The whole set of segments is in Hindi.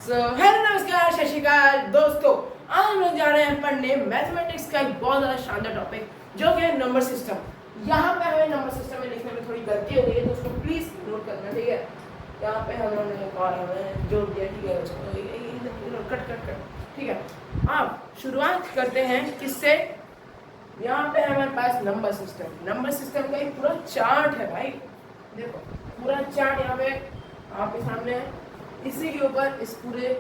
हेलो नमस्कार सत श्री अकाल दोस्तों, आज हम लोग जा रहे हैं पढ़ने मैथमेटिक्स का एक बहुत ज़्यादा शानदार टॉपिक जो कि है नंबर सिस्टम। यहाँ पे हमें नंबर सिस्टम में लिखने में थोड़ी गलती हो गई है तो उसको प्लीज़ नोट करना, ठीक है। यहाँ पे हम लोगों ने और हमें जोड़ दिया, ठीक है, उसको कट कट कट, ठीक है। अब शुरुआत करते हैं किससे। यहाँ पे हमारे पास नंबर सिस्टम का एक पूरा चार्ट है भाई, देखो पूरा चार्ट यहाँ पे आपके सामने है। इसी के ऊपर इस पूरे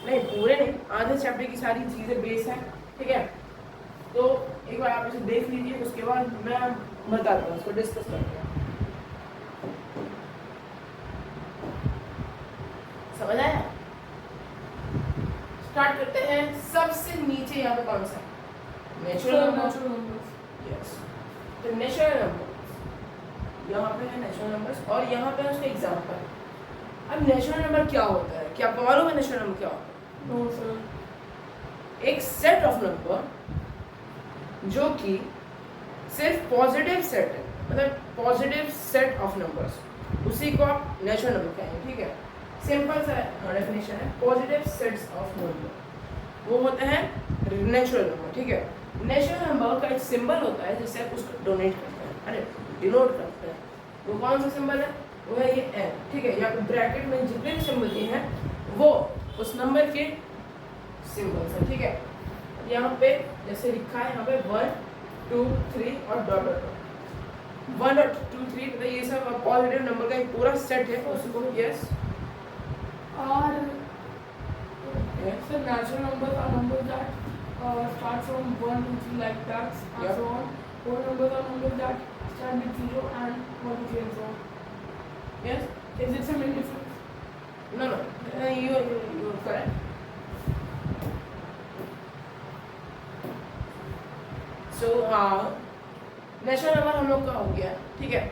नहीं आधे चैप्टर की सारी चीज़ें बेस है, ठीक है। तो एक बार आप इसे देख लीजिए, उसके बाद मैं बताता हूँ, उसको डिस्कस करते हैं। समझ आया? स्टार्ट करते हैं। सबसे नीचे यहाँ पे कौन सा है? Natural number. यस, तो नेचुरल नंबर यहाँ पे है, नेचुरल नंबर्स, और यहाँ पे है उसका एग्जाम्पल। अब नेचुरल नंबर क्या होता है, क्या आपको मालूम है नेचुरल नंबर क्या होता है? No sir. एक सेट ऑफ नंबर जो कि सिर्फ पॉजिटिव सेट है, मतलब पॉजिटिव सेट ऑफ नंबर्स, उसी को आप नेचुरल नंबर कहेंगे, ठीक है। सिंपल सा डेफिनेशन है, पॉजिटिव सेट्स ऑफ नंबर वो होते हैं नेचुरल नंबर, ठीक है। नेचुरल नंबर का एक सिंबल होता है जिससे आप उसको डोनेट करते हैं, अरे डिनोट करते हैं। वो कौन सा सिंबल है? वो है ये n, ठीक है। यहाँ पे ब्रैकेट में जितने भी सिंबल दिए हैं वो उस नंबर के सिंबल्स हैं, ठीक है। यहाँ पे जैसे लिखा है, यहाँ पे 1 2 3 और डॉट डॉट डॉट 1 और 2 3, मतलब ये सब पॉजिटिव नंबर का एक पूरा सेट है, उसको यस। और sir natural numbers are numbers that start from 1 to 3 like that and so on. Whole numbers are numbers that start with 0 and 1 to 3 and so on. Yes, Is it some difference? no, you are correct. So natural number हम लोग का हो गया, ठीक है।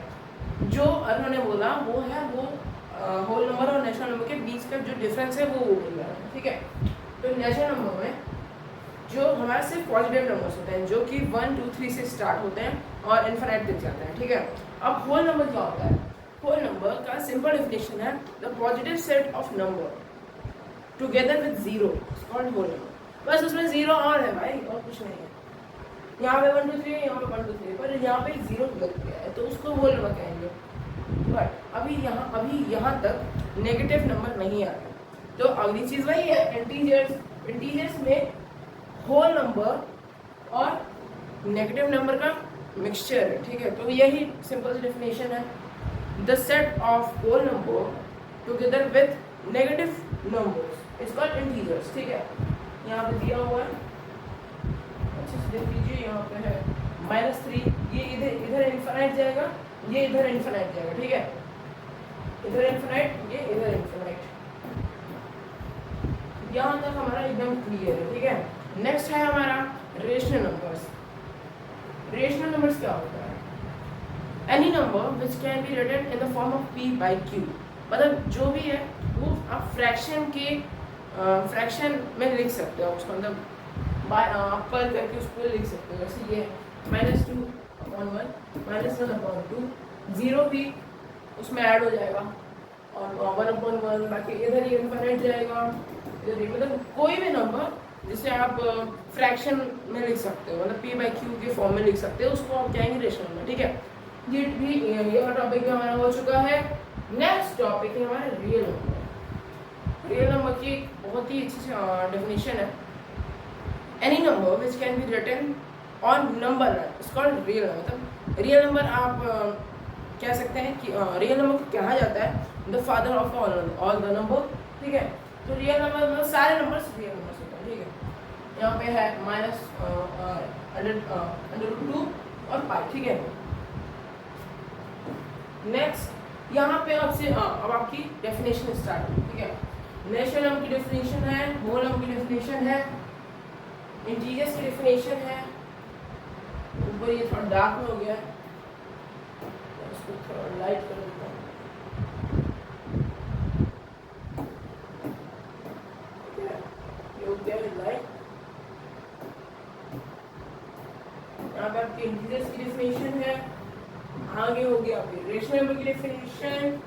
जो उन्होंने बोला वो है वो होल नंबर और नेचुरल नंबर के बीच का जो डिफरेंस है वो बोल रहा है, ठीक है। तो नेचुरल नंबर में जो हमारे सिर्फ पॉजिटिव नंबर्स होते हैं जो कि 1 2 3 से स्टार्ट होते हैं और इन्फिनिट तक जाते हैं, ठीक है। अब होल नंबर क्या होता है? होल नंबर का सिंपल डेफिनेशन है the positive set of number together with zero is called whole number. बस उसमें जीरो और है भाई, और कुछ नहीं है। यहाँ पे 1 2 3 है, यहाँ पे 1 2 3, पर यहाँ पे जीरो लग गया है तो उसको होल नंबर कहेंगे। बट अभी यहाँ तक नेगेटिव नंबर नहीं आ रहा, तो अगली चीज़ वही है, इंटीजर्स में होल नंबर और नेगेटिव नंबर का मिक्सचर है, ठीक है। तो यही सिंपल डेफिनेशन है, the set of whole number together with negative numbers is called integers, ठीक है। यहाँ पे दिया हुआ है, अच्छे से देख लीजिए। यहाँ पे है -3, ये इधर इन्फिनिट जाएगा, ये इधर इन्फिनिट जाएगा, ठीक है। इधर इन्फिनिट, ये इधर इन्फिनिट। यहाँ तक हमारा एकदम क्लियर है, ठीक है। नेक्स्ट है हमारा रेशनल नंबर्स। रेशनल नंबर्स क्या होता है? Any number which can be written in the form of p by q, मतलब जो भी है वो आप फ्रैक्शन में लिख सकते हो उसको, मतलब पर करके उसको लिख सकते हो। जैसे ये -2/1 -1/2, 0 भी उसमें ऐड हो जाएगा और 1/1, बाकी इधर ही इन्फिनिट जाएगा, इधर ही, मतलब कोई भी नंबर जिसे आप फ्रैक्शन में लिख सकते हो, मतलब p by q के फॉर्म में लिख सकते हो, उसको आप कहेंगे रेशनल नंबर, ठीक है। ये टॉपिक भी हमारा हो चुका है। नेक्स्ट टॉपिक है हमारा रियल नंबर। रियल नंबर की बहुत ही अच्छी डेफिनेशन है, any number which can be written on number it's called real number. मतलब रियल नंबर आप कह सकते हैं कि रियल नंबर को कहा जाता है the father of all the number, ठीक है। तो रियल नंबर मतलब सारे नंबर्स रियल नंबर्स होते हैं, ठीक है। यहाँ पे है -√2 और पाई, ठीक है। नेक्स्ट यहाँ पे आपसे अब आपकी डेफिनेशन स्टार्ट होगी, ठीक है। नेचुरल नंबर की डेफिनेशन है, होल नंबर की डेफिनेशन है, इंटीजर्स की डेफिनेशन है। ऊपर ये थोड़ा डार्क में हो गया है, इसको थोड़ा लाइट कर देता हूँ, ठीक है। ये हो गया लाइट। यहाँ पे आपकी इंटीजर्स की डेफिनेशन है, आगे हो गया आपकी रेशनल नंबर की डेफिनेशन,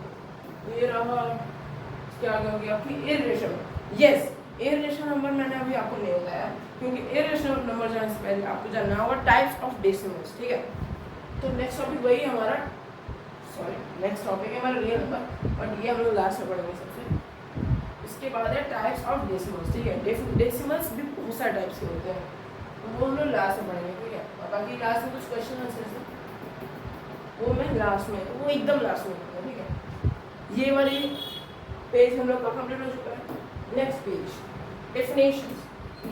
ये रहा। इसके आगे हो गया आपकी इर्रेशनल। यस, इरेशनल नंबर मैंने अभी आपको नहीं बताया, क्योंकि इरेशनल नंबर जाने से पहले आपको जानना होगा टाइप्स ऑफ डेसिमल्स, ठीक है। तो नेक्स्ट टॉपिक वही है हमारा, नेक्स्ट टॉपिक है हमारा रियल नंबर, बट ये हम लोग लास्ट में पढ़ेंगे सबसे। इसके बाद है टाइप्स ऑफ डेसिमल्स, ठीक है। डेसिमल्स भी बहुत सारे टाइप्स के होते हैं, तो वो हम लोग लास्ट में पढ़ेंगे, ठीक है। और बाकी लास्ट में कुछ क्वेश्चन आंसर वो मैं लास्ट में, वो एकदम लास्ट में होगा, ठीक है। ये वाली पेज हम लोग का कंप्लीट हो चुका है। नेक्स्ट पेज डेफिनेशंस,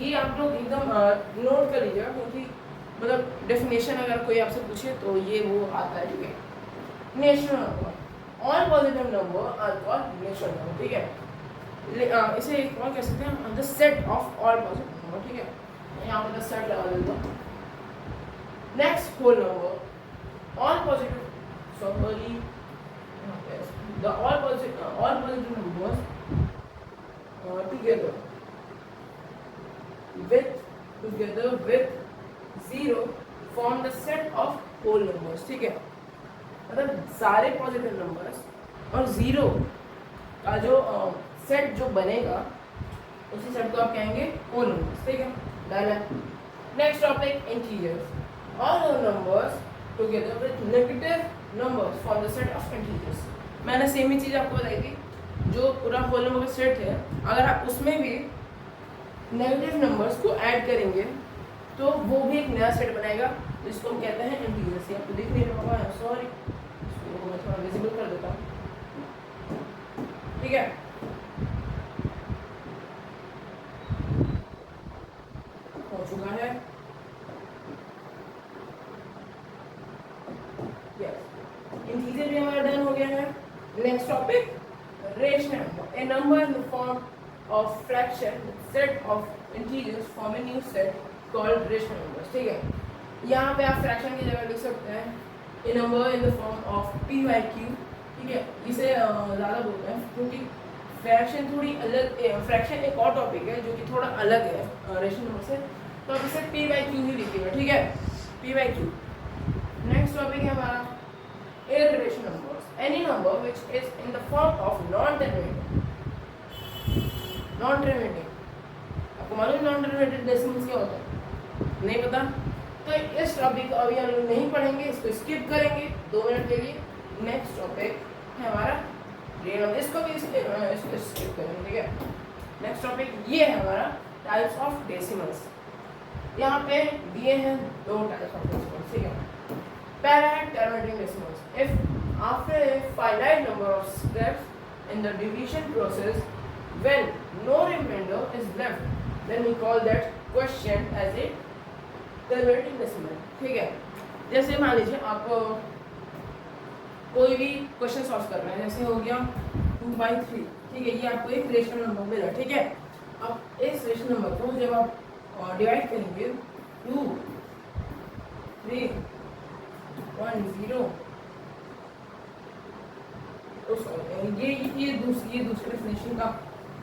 ये आप लोग एकदम नोट कर लीजिएगा, क्योंकि मतलब डेफिनेशन अगर कोई आपसे पूछे तो ये वो आता है, ठीक है। Natural number, all positive number are called natural number, ठीक है। इसे एक और कह सकते हैं the set of all positive number, ठीक है। यहाँ पर द सेट लगा देता हूँ। Next whole number, all positive, sorry, the all positive numbers together with zero form the set of whole numbers, ठीक है। मतलब सारे पॉजिटिव नंबर्स और जीरो का जो सेट जो बनेगा उसी सेट को आप कहेंगे होल नंबर्स, ठीक है। Next topic integers, all numbers together with negative numbers form the set of integers। मैंने सेम ही चीज़ आपको बताई थी, जो पूरा होल नंबर का सेट है, अगर आप उसमें भी नेगेटिव नंबर्स को ऐड करेंगे तो वो भी एक नया सेट बनाएगा, जिसको हम कहते हैं इंटीजर्स। ये आपको दिख नहीं रहा होगा, सॉरी, इसको मैं थोड़ा विजिबल कर देता हूँ, ठीक है। हो चुका है, इंटीजर भी हमारा डन हो गया है। Next topic rational number, A number in the form of fraction set of integers form a new set called rational numbers, ठीक है। यहाँ पे आप फ्रैक्शन की जगह लिख सकते हैं a number in the form of P by Q, ठीक है। इसे ज़्यादा बोलते हैं क्योंकि फ्रैक्शन थोड़ी अलग, फ्रैक्शन एक और टॉपिक है जो कि थोड़ा अलग है रेशनल नंबर से, तो आप इसे पी बाई क्यू ही लिखिएगा, ठीक है, P by Q. Next topic है हमारा irrational numbers, any number which is in the form of non-terminating। आपको मालूम non-terminated डेसिमल्स क्या होता है? नहीं पता? तो इस टॉपिक को अभी हम लोग नहीं पढ़ेंगे, इसको स्किप करेंगे 2 मिनट के लिए। नेक्स्ट टॉपिक है हमारा रियल नंबर, इसको भी स्किप करेंगे, ठीक है। नेक्स्ट टॉपिक ये है हमारा टाइप्स ऑफ डेसिमल्स। यहाँ पे दिए हैं 2 टाइप्स ऑफ डेसिमल्स, ठीक है। पहला है terminating decimals। If after a finite number of steps in the division process, when no remainder is left, then we call that question as a terminating decimal, ठीक है। जैसे मान लीजिए आप कोई भी क्वेश्चन सॉल्व कर रहे हैं, जैसे हो गया 2/3, ठीक है। ये आपको एक रेशनल नंबर मिला, ठीक है। अब इस रेशनल नंबर को जब आप डिवाइड करेंगे 2, 3, 1, 0, ये दूसरे डेफिनेशन का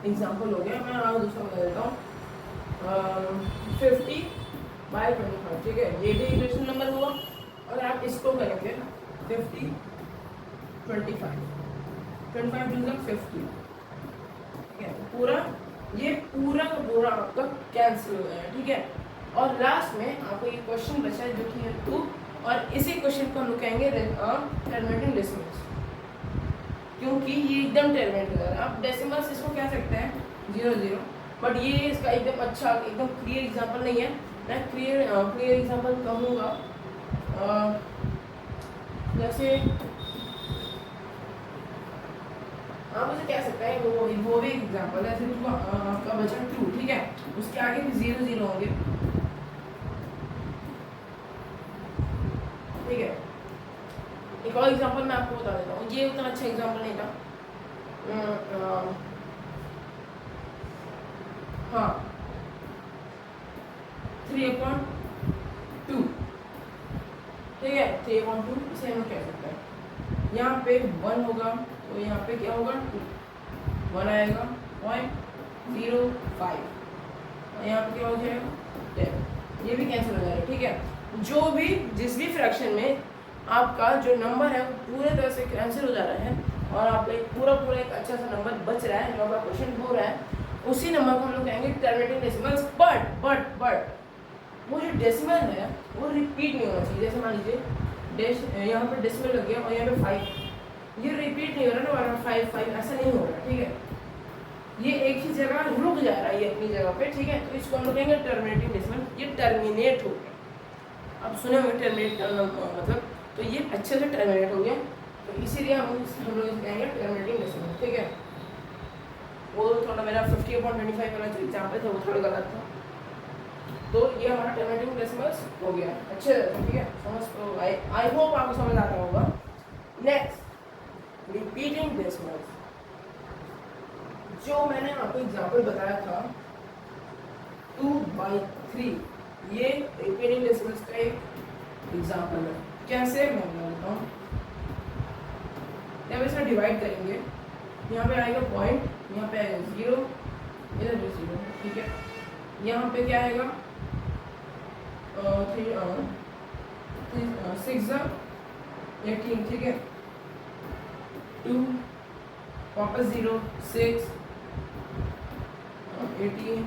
एग्जांपल हो गया। मैं आपको दूसरा बता देता हूँ, 50/25, ठीक है। ये भी इक्वेशन नंबर हुआ। अगर आप इसको करेंगे 50, 25, 25 × 50, ठीक है। ये पूरा का पूरा आपका कैंसिल हो गया, ठीक है। और लास्ट में आपको ये क्वेश्चन बचा है जो कि है 2, और इसी क्वेश्चन को हम लोग कहेंगे टर्मिनेटिंग डेसिमल्स, क्योंकि ये एकदम टर्मिनेट कर रहा है। आप डेसिमल्स इसको कह सकते हैं 0, 0, बट ये इसका एकदम अच्छा, एकदम क्लियर एग्जांपल नहीं है। मैं क्लियर एग्जांपल कहूँगा, जैसे आप उसे कह सकते हैं, वो भी एग्जांपल है। जैसे आपका बचा 2, ठीक है, उसके आगे भी 0, 0 होंगे, ठीक है। एक और एग्जांपल मैं आपको बता देता हूँ, ये उतना अच्छा एग्जांपल नहीं था। हाँ, 3/2, ठीक है, 3/2 इसे हम कह सकते हैं। यहाँ पे 1 होगा तो यहाँ पे क्या होगा 2, 1 आएगा 0.05, और यहाँ पे क्या हो जाएगा 10, ये भी कैंसिल हो जाएगा, ठीक है। जो भी जिस भी फ्रैक्शन में आपका जो नंबर है वो पूरे तरह से कैंसिल हो जा रहा है और आपका एक पूरा एक अच्छा सा नंबर बच रहा है जो आपका क्वेश्चन हो रहा है, उसी नंबर को हम लोग कहेंगे टर्मिनेटिंग डेसिमल्स। बट वो जो डेसिमल है वो रिपीट नहीं होना चाहिए। जैसे मान लीजिए यहाँ पे डेसिमल लग गया और यहाँ पे 5, ये रिपीट नहीं हो रहा ना, बार बार 5 5 ऐसा नहीं हो रहा, ठीक है। ये एक ही जगह रुक जा रहा है, ये अपनी जगह पे, ठीक है। तो इसको हम लोग कहेंगे टर्मिनेटिंग डेसिमल, ये टर्मिनेट हो गया। अब सुने होंगे टर्मिनेट करना मतलब, तो ये अच्छे से टर्मिनेट हो गया, तो इसीलिए हम लोग कहेंगे टर्मिनेटिंग डेसिमल, ठीक है। वो थोड़ा मेरा 50/25 वाला जो एग्जाम्पल था वो थोड़ा गलत था। तो ये हमारा टर्मिनेटिंग डेसिमल्स हो गया अच्छे से, ठीक है। समझ तो आई होप आपको समझ आ रहा होगा। नेक्स्ट रिपीटिंग डेसिमल्स, जो मैंने आपको एग्जाम्पल बताया था 2/3, ये रिपीटिंग डेसिमल्स का एक एग्जाम्पल है। कैसे मैं बताता हूँ। जब इसमें डिवाइड करेंगे, यहाँ पे आएगा पॉइंट, यहाँ पे आएगा 0, इधर भी 0, ठीक है। यहाँ पे क्या आएगा 6 18, ठीक है। 2 वापस 0 6 18,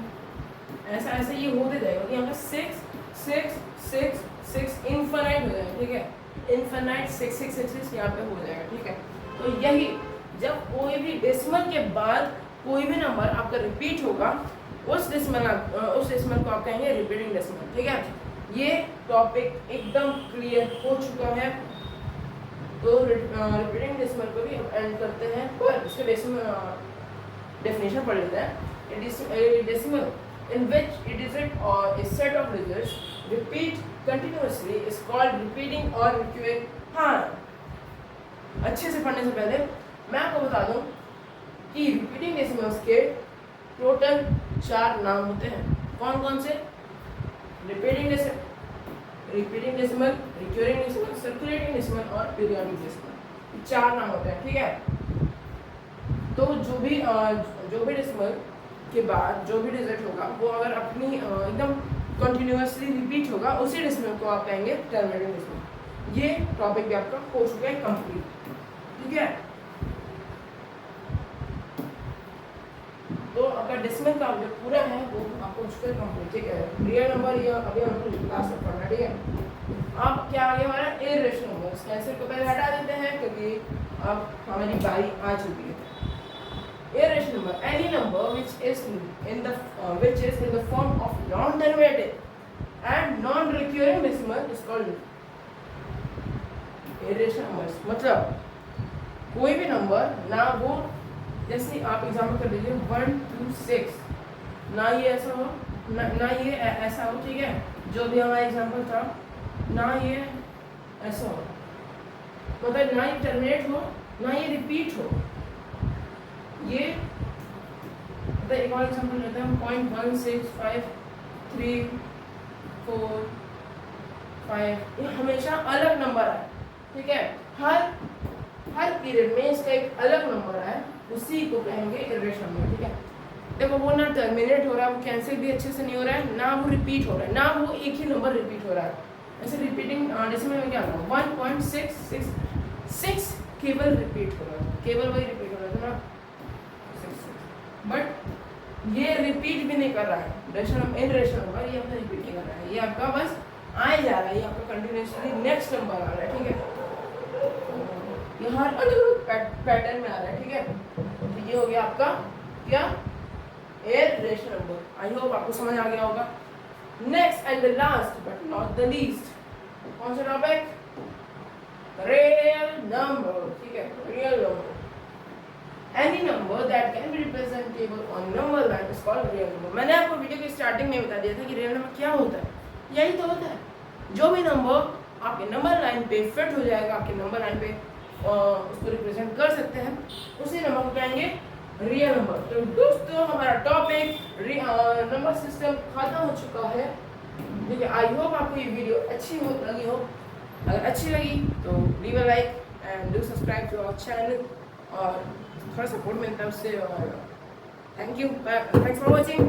ऐसा ऐसे ये होते जाएगा। यहाँ पे 6 6 6 6 इनफाइनाइट हो जाएगा, ठीक है। इनफाइनाइट 6 6 6 6 यहाँ पे हो जाएगा, ठीक है। तो यही जब कोई भी डेसिमल के बाद कोई भी नंबर आपका रिपीट होगा, उस डेसिमल को आप कहेंगे रिपीटिंग डेसिमल, ठीक है। ये टॉपिक एकदम क्लियर हो चुका है। तो रिपीटिंग डेसिमल को भी हम एंड करते हैं, पर इसके डेफिनेशन पढ़ लेते हैं। It is a decimal in which a digit or a set of digits repeat continuously is called repeating or recurring। हाँ, अच्छे से पढ़ने से पहले मैं आपको बता दूं कि रिपीटिंग डेसिमल्स के टोटल 4 नाम होते हैं। कौन कौन से? Repeating decimal, recurring decimal, circulating decimal और पीरियोडिक डेसिमल, 4 नाम होते हैं, ठीक है। तो जो भी डेसिमल के बाद जो भी डिजिट होगा वो अगर अपनी एकदम कंटिन्यूअसली रिपीट होगा, उसी डेसिमल को आप कहेंगे टर्मिनेटिंग डेसिमल। ये टॉपिक भी आपका हो चुका है कंप्लीट, ठीक है। तो आपका डेसिमल का जो पूरा है वो आपको चुका है कंप्लीट, ठीक है। रियल नंबर ये अभी हमको क्लास में पढ़ना, ठीक है। अब क्या आगे हमारा इरेशनल नंबर, कैंसिल को पहले हटा देते हैं क्योंकि अब हमारी बारी आ चुकी है। Irrational number, any number which is in the form of non-derivative and non-recurring decimal is called irrational numbers। मतलब कोई भी नंबर ना वो, जैसे आप एग्जाम्पल कर लीजिए 1 2 6, ना ये ऐसा हो ना ये ऐसा हो, ठीक है। जो भी हमारा एग्जाम्पल था, ना ये ऐसा हो, मतलब ना ये टर्मिनेट हो ना ये रिपीट हो। ये एक और एग्जाम्पल लेते हैं, 0.1653345, ये हमेशा अलग नंबर है, ठीक है। हर पीरियड में इसका एक अलग नंबर है, उसी को कहेंगे इरेशनल नंबर, ठीक है। देखो वो ना टर्मिनेट हो रहा है, वो कैंसिल भी अच्छे से नहीं हो रहा है, ना वो रिपीट हो रहा है, ना वो एक ही नंबर रिपीट हो रहा है। ऐसे रिपीटिंग डेसिमल में क्या होगा 1.666 केवल रिपीट हो रहा है, केवल वही रिपीट हो रहा है ना, बट ये रिपीट भी नहीं कर रहा है। इरेशनल नंबर ये आपका रिपीट नहीं कर रहा है, ये आपका बस आए जा रहा है, ये आपका कंटिन्यूसली नेक्स्ट नंबर आ रहा है, ठीक है। ये हर अलग पैटर्न में आ रहा है, ठीक है। तो ये हो गया आपका क्या इरेशनल नंबर। आई होप आपको समझ आ गया होगा। Next and the last but not the least, कौन सा टॉपिक? रियल नंबर, ठीक है। Real number, any number that can be representable on number line is called real number। मैंने आपको वीडियो की स्टार्टिंग में बता दिया था कि रियल नंबर क्या होता है। यही तो होता है, जो भी नंबर आपके नंबर लाइन पे फिट हो जाएगा, आपके नंबर लाइन पे उसको रिप्रेजेंट कर सकते हैं, उसी नंबर को कहेंगे रियल नंबर। तो दोस्तों हमारा टॉपिक नंबर सिस्टम खत्म हो चुका है, ठीक है। आई होप आपको ये वीडियो अच्छी लगी हो। अगर अच्छी लगी तो leave a like and do subscribe to our channel, और थोड़ा सपोर्ट मिलता है उससे। और thank you, thanks for watching.